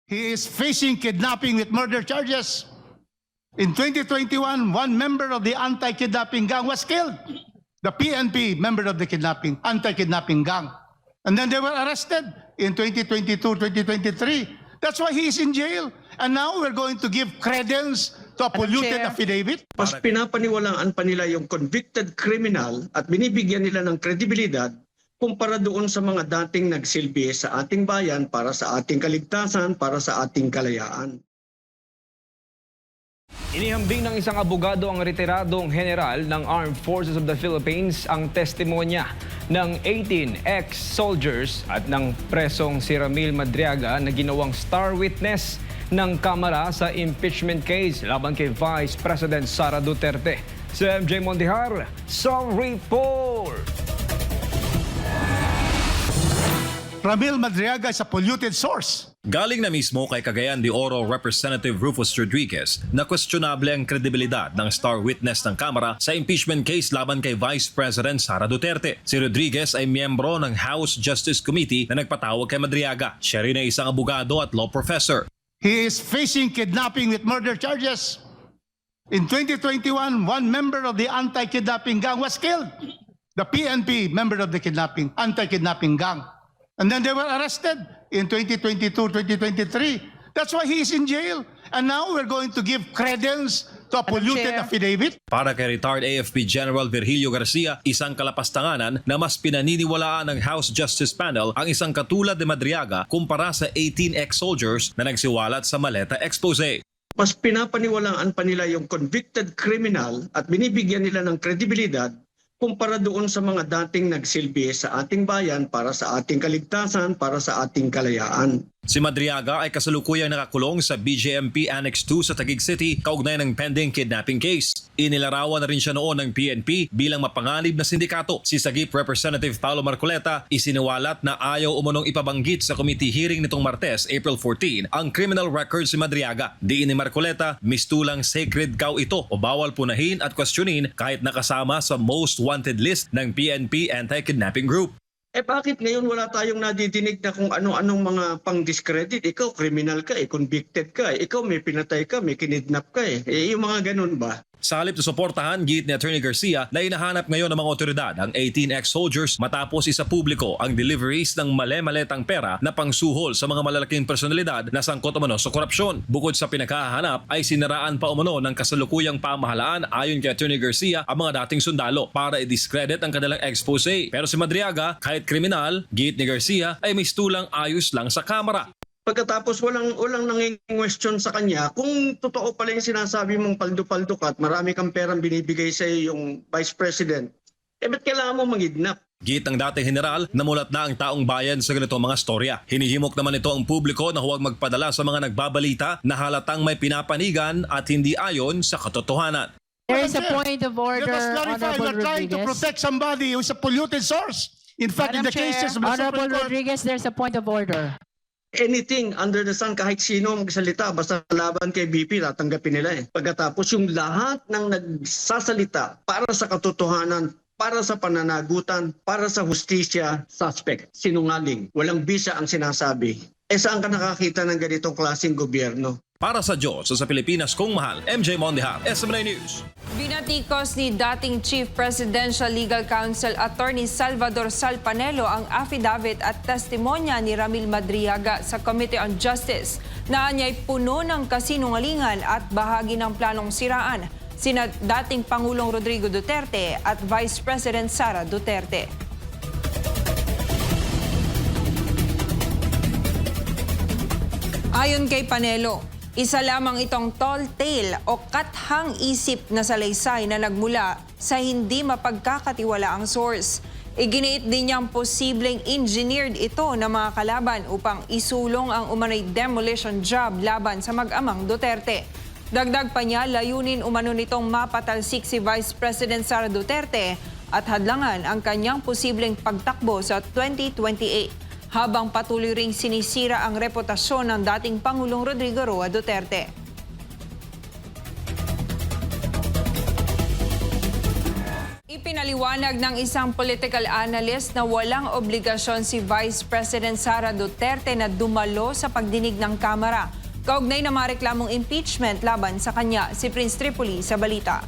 He is facing kidnapping with murder charges. In 2021, one member of the anti-kidnapping gang was killed. The PNP member of the anti-kidnapping gang. And then they were arrested in 2022, 2023. That's why he is in jail. And now we're going to give credence to a polluted affidavit. Mas pinapaniwalaan pa nila yung convicted criminal at binibigyan nila ng kredibilidad kumpara doon sa mga dating nagsilbi sa ating bayan para sa ating kaligtasan, para sa ating kalayaan. Inihambing ng isang abogado ang retiradong general ng Armed Forces of the Philippines ang testimonya ng 18 ex-soldiers at ng presong si Ramil Madriaga na ginawang star witness ng Kamara sa impeachment case laban kay Vice President Sara Duterte. Si MJ Mondihar sa report. Ramil Madriaga is a polluted source. Galing na mismo kay Cagayan de Oro Representative Rufus Rodriguez na questionable ang kredibilidad ng star witness ng Kamara sa impeachment case laban kay Vice President Sara Duterte. Si Rodriguez ay miyembro ng House Justice Committee na nagpatawag kay Madriaga. Siya rin ay isang abogado at law professor. He is facing kidnapping with murder charges. In 2021, one member of the anti-kidnapping gang was killed. The PNP member of the anti-kidnapping gang. And then they were arrested in 2022, 2023. That's why he is in jail. And now we're going to give credence to a polluted affidavit. Para kay retired AFP General Virgilio Garcia, isang kalapastanganan na mas pinaniniwalaan ng House Justice Panel ang isang katulad ni Madriaga kumpara sa 18 ex-soldiers na nagsiwalat sa Maleta expose. Mas pinapaniwalaan pa nila yung convicted criminal at binibigyan nila ng kredibilidad kumpara doon sa mga dating nagsilbi sa ating bayan para sa ating kaligtasan, para sa ating kalayaan. Si Madriaga ay kasalukuyang nakakulong sa BJMP Annex 2 sa Taguig City kaugnay ng pending kidnapping case. Inilarawan na rin siya noon ng PNP bilang mapanganib na sindikato. Si Sagip Representative Paulo Marcoleta isiniwalat na ayaw umunong ipabanggit sa committee hearing nitong Martes, April 14, ang criminal record si Madriaga. Diin ni Marcoleta, mistulang sacred cow ito o bawal punahin at questionin kahit nakasama sa most wanted list ng PNP anti-kidnapping group. Bakit ngayon wala tayong nadidinig na kung ano-anong mga pang-discredit? Ikaw, criminal ka convicted ka ikaw may pinatay ka, may kinidnap ka yung mga ganun ba? Sa halip na suportahan, giit ni Attorney Garcia na hinahanap ngayon ng mga otoridad ang 18 ex-soldiers matapos isa publiko ang deliveries ng male-maletang pera na pangsuhol sa mga malalaking personalidad na sangkot umano sa korupsyon. Bukod sa pinakahanap ay sinaraan pa umano ng kasalukuyang pamahalaan ayon kay Attorney Garcia ang mga dating sundalo para i-discredit ang kanilang expose. Pero si Madriaga, kahit kriminal, giit ni Garcia ay may stulang ayos lang sa Kamara. Pagkatapos walang nanging-question sa kanya, kung totoo pala yung sinasabi mong paldo-paldo ka at marami kang perang binibigay sa yung Vice President, ba't kailangan mo mangidnap? Giit ng dating general, namulat na ang taong bayan sa ganitong mga storya. Hinihimok naman ito ang publiko na huwag magpadala sa mga nagbabalita na halatang may pinapanigan at hindi ayon sa katotohanan. There is a point of order, Let us clarify, Honorable we're trying to Rodriguez. protect somebody who is a polluted source. In fact, in Madam the Chair, cases of the Honorable Supreme Court, Rodriguez, there's a point of order. Anything under the sun, kahit sino magsalita, basta laban kay BP, tatanggapin nila Pagkatapos yung lahat ng nagsasalita para sa katotohanan, para sa pananagutan, para sa hustisya, suspect, sinungaling, walang bisa ang sinasabi. Saan ka nakakita ng ganitong klaseng gobyerno? Para sa Diyos sa Pilipinas kong mahal, MJ Mondihar, SMNA News. Binatikos ni dating Chief Presidential Legal Counsel Attorney Salvador Salpanelo ang affidavit at testimonya ni Ramil Madriaga sa Committee on Justice na anya'y puno ng kasinungalingan at bahagi ng planong siraan sina dating Pangulong Rodrigo Duterte at Vice President Sara Duterte. Ayon kay Panelo, isa lamang itong tall tale o kathang isip na salaysay na nagmula sa hindi mapagkakatiwalaang source. Iginiit din niyang posibleng engineered ito ng mga kalaban upang isulong ang umano'y demolition job laban sa mag-amang Duterte. Dagdag pa niya, layunin umano nitong mapatalsik si Vice President Sara Duterte at hadlangan ang kanyang posibleng pagtakbo sa 2028. Habang patuloy ring sinisira ang reputasyon ng dating Pangulong Rodrigo Roa Duterte. Ipinaliwanag ng isang political analyst na walang obligasyon si Vice President Sara Duterte na dumalo sa pagdinig ng Kamara. Kaugnay na mga reklamong impeachment laban sa kanya, si Prince Tripoli sa balita.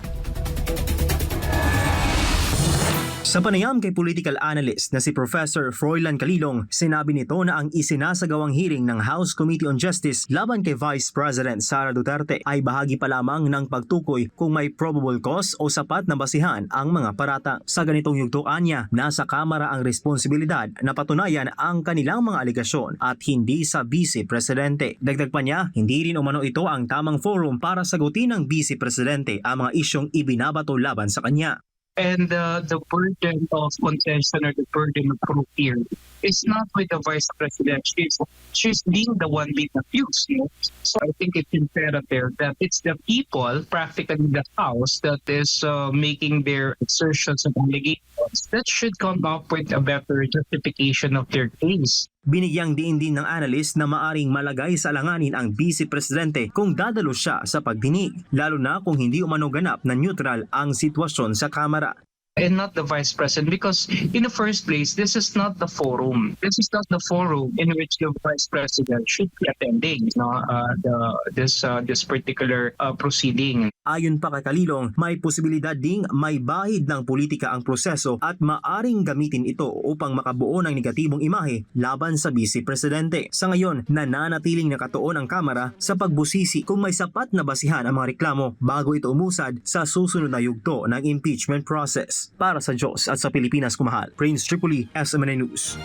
Sa panayam kay political analyst na si Professor Froilan Calilong, sinabi nito na ang isinasagawang hearing ng House Committee on Justice laban kay Vice President Sara Duterte ay bahagi pa lamang ng pagtukoy kung may probable cause o sapat na basihan ang mga parata. Sa ganitong yugtuan niya, nasa Kamara ang responsibilidad na patunayan ang kanilang mga aligasyon at hindi sa Vice Presidente. Dagdag pa niya, hindi rin umano ito ang tamang forum para sagutin ng Vice Presidente ang mga isyong ibinabato laban sa kanya. And the burden of contention or the burden of proof here is not with the Vice President. She's being the one being accused. You know? So I think it's imperative that it's the people, practically the House, that is making their assertions and allegations that should come up with a better justification of their case. Binigyang diin din ng analyst na maaring malagay sa alanganin ang Vice Presidente kung dadalo siya sa pagdinig, lalo na kung hindi umano ganap na neutral ang sitwasyon sa Kamara. And not the Vice President, because in the first place, this is not the forum. This is not the forum in which the Vice President should be attending this particular proceeding. Ayon pa kay Calilong, may posibilidad ding may bahid ng politika ang proseso at maaring gamitin ito upang makabuo ng negatibong imahe laban sa Vice Presidente. Sa ngayon, nananatiling nakatuon ang Kamara sa pagbusisi kung may sapat na basihan ang mga reklamo bago ito umusad sa susunod na yugto ng impeachment process. Para sa Diyos at sa Pilipinas kumahal, Prince Tripoli, SMNA News.